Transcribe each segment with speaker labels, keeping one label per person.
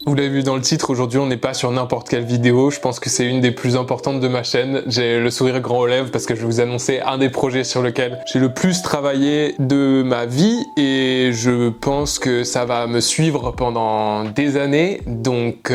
Speaker 1: Vous l'avez vu dans le titre, aujourd'hui on n'est pas sur n'importe quelle vidéo, je pense que c'est une des plus importantes de ma chaîne. J'ai le sourire grand aux lèvres parce que je vais vous annoncer un des projets sur lequel j'ai le plus travaillé de ma vie et je pense que ça va me suivre pendant des années, donc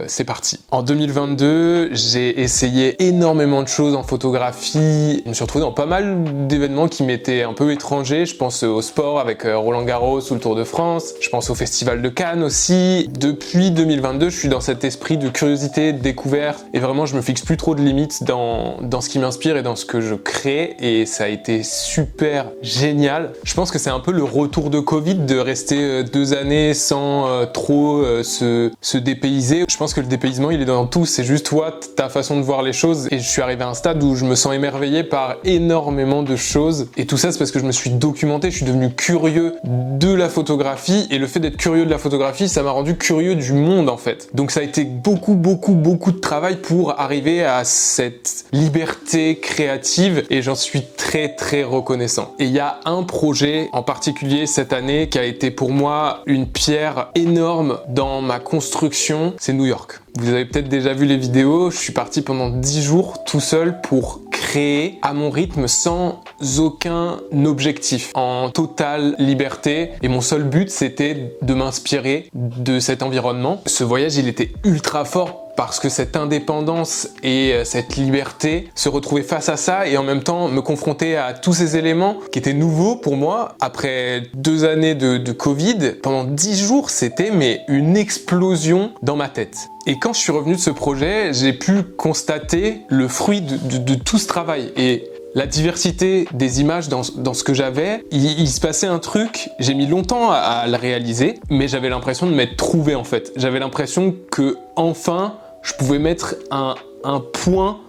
Speaker 1: c'est parti. En 2022, j'ai essayé énormément de choses en photographie, je me suis retrouvé dans pas mal d'événements qui m'étaient un peu étrangers. Je pense au sport avec Roland Garros ou le Tour de France, je pense au Festival de Cannes aussi. Depuis 2022, je suis dans cet esprit de curiosité, de découverte, et vraiment je me fixe plus trop de limites dans ce qui m'inspire et dans ce que je crée, et ça a été super génial. Je pense que c'est un peu le retour de Covid, de rester 2 années sans trop se dépayser. Je pense que le dépaysement il est dans tout, c'est juste toi, ta façon de voir les choses, et je suis arrivé à un stade où je me sens émerveillé par énormément de choses, et tout ça c'est parce que je me suis documenté, je suis devenu curieux de la photographie, et le fait d'être curieux de la photographie, ça m'a rendu curieux du monde en fait. Donc ça a été beaucoup de travail pour arriver à cette liberté créative, et j'en suis très reconnaissant. Et il y a un projet en particulier cette année qui a été pour moi une pierre énorme dans ma construction, c'est New York. Vous avez peut-être déjà vu les vidéos, je suis parti pendant 10 jours tout seul pour créer à mon rythme sans aucun objectif, en totale liberté, et mon seul but c'était de m'inspirer de cet environnement. Ce voyage il était ultra fort parce que cette indépendance et cette liberté se retrouvaient face à ça, et en même temps me confronter à tous ces éléments qui étaient nouveaux pour moi. Après 2 années de Covid, pendant 10 jours c'était une explosion dans ma tête. Et quand je suis revenu de ce projet, j'ai pu constater le fruit de tout ce travail. Et la diversité des images dans ce que j'avais, il se passait un truc, j'ai mis longtemps à le réaliser, mais j'avais l'impression de m'être trouvé en fait. J'avais l'impression que enfin je pouvais mettre un point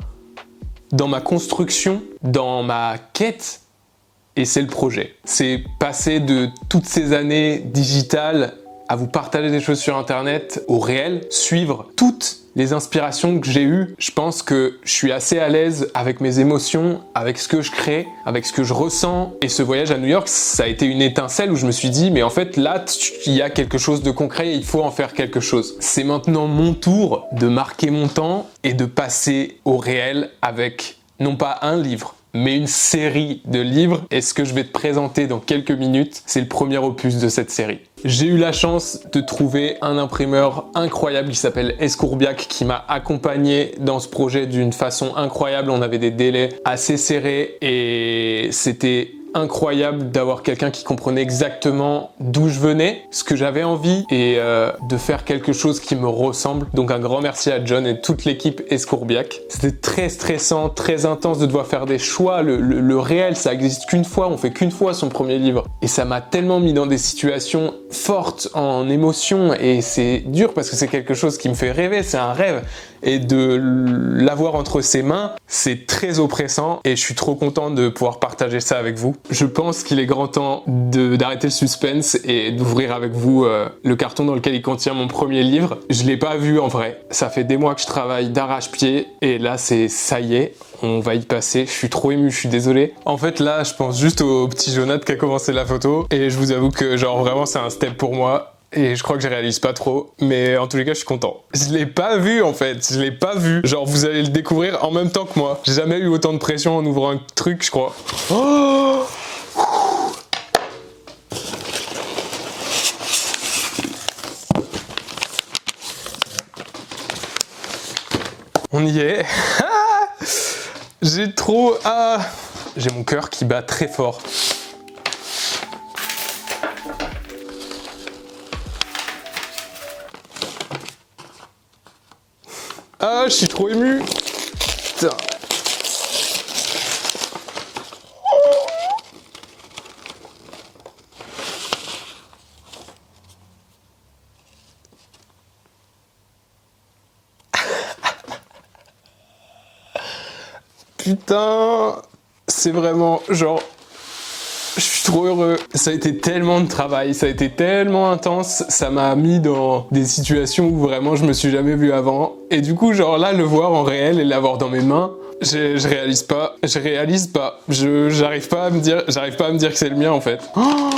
Speaker 1: dans ma construction, dans ma quête, et c'est le projet. C'est passer de toutes ces années digitales à vous partager des choses sur internet, au réel, suivre toutes les inspirations que j'ai eues. Je pense que je suis assez à l'aise avec mes émotions, avec ce que je crée, avec ce que je ressens. Et ce voyage à New York, ça a été une étincelle où je me suis dit, mais en fait là, il y a quelque chose de concret et il faut en faire quelque chose. C'est maintenant mon tour de marquer mon temps et de passer au réel avec non pas un livre, mais une série de livres, et ce que je vais te présenter dans quelques minutes, c'est le premier opus de cette série. J'ai eu la chance de trouver un imprimeur incroyable qui s'appelle Escourbiac, qui m'a accompagné dans ce projet d'une façon incroyable. On avait des délais assez serrés et c'était incroyable d'avoir quelqu'un qui comprenait exactement d'où je venais, ce que j'avais envie, et de faire quelque chose qui me ressemble. Donc un grand merci à John et toute l'équipe Escourbiac. C'était très stressant, très intense de devoir faire des choix. Le réel, ça existe qu'une fois, on fait qu'une fois son premier livre. Et ça m'a tellement mis dans des situations fortes en émotion, et c'est dur parce que c'est quelque chose qui me fait rêver, c'est un rêve. Et de l'avoir entre ses mains, c'est très oppressant, et je suis trop content de pouvoir partager ça avec vous. Je pense qu'il est grand temps d'arrêter le suspense et d'ouvrir avec vous le carton dans lequel il contient mon premier livre. Je l'ai pas vu en vrai, ça fait des mois que je travaille d'arrache-pied, et là ça y est, on va y passer. Je suis trop ému, je suis désolé. En fait là, je pense juste au petit Jonathan qui a commencé la photo, et je vous avoue que genre vraiment c'est un step pour moi. Et je crois que je réalise pas trop, mais en tous les cas, je suis content. Je l'ai pas vu en fait, je l'ai pas vu. Genre, vous allez le découvrir en même temps que moi. J'ai jamais eu autant de pression en ouvrant un truc, je crois. Oh! On y est. J'ai trop... J'ai mon cœur qui bat très fort. Je suis trop ému. Putain. Putain, c'est vraiment genre... Je suis trop heureux. Ça a été tellement de travail, ça a été tellement intense, ça m'a mis dans des situations où vraiment je me suis jamais vu avant. Et du coup, genre là, le voir en réel et l'avoir dans mes mains, je réalise pas. J'arrive pas à me dire que c'est le mien en fait. Oh,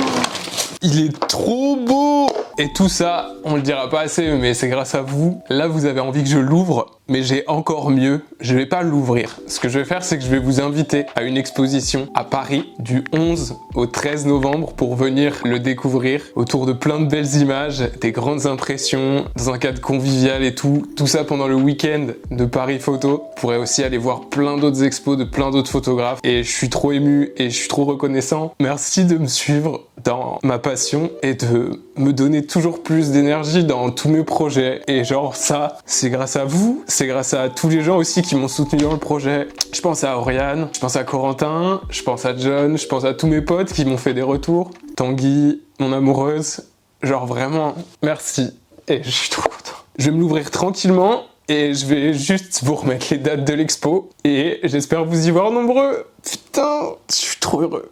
Speaker 1: il est trop beau! Et tout ça, on le dira pas assez, mais c'est grâce à vous. Là, vous avez envie que je l'ouvre, mais j'ai encore mieux. Je vais pas l'ouvrir. Ce que je vais faire, c'est que je vais vous inviter à une exposition à Paris du 11 au 13 novembre pour venir le découvrir autour de plein de belles images, des grandes impressions, dans un cadre convivial et tout. Tout ça pendant le week-end de Paris Photo. Vous pourrez aussi aller voir plein d'autres expos de plein d'autres photographes. Et je suis trop ému et je suis trop reconnaissant. Merci de me suivre dans ma passion et de me donner toujours plus d'énergie dans tous mes projets. Et genre ça, c'est grâce à vous, c'est grâce à tous les gens aussi qui m'ont soutenu dans le projet. Je pense à Oriane, je pense à Corentin, je pense à John, je pense à tous mes potes qui m'ont fait des retours. Tanguy, mon amoureuse, genre vraiment, merci. Et je suis trop content. Je vais me l'ouvrir tranquillement et je vais juste vous remettre les dates de l'expo. Et j'espère vous y voir nombreux. Putain, je suis trop heureux.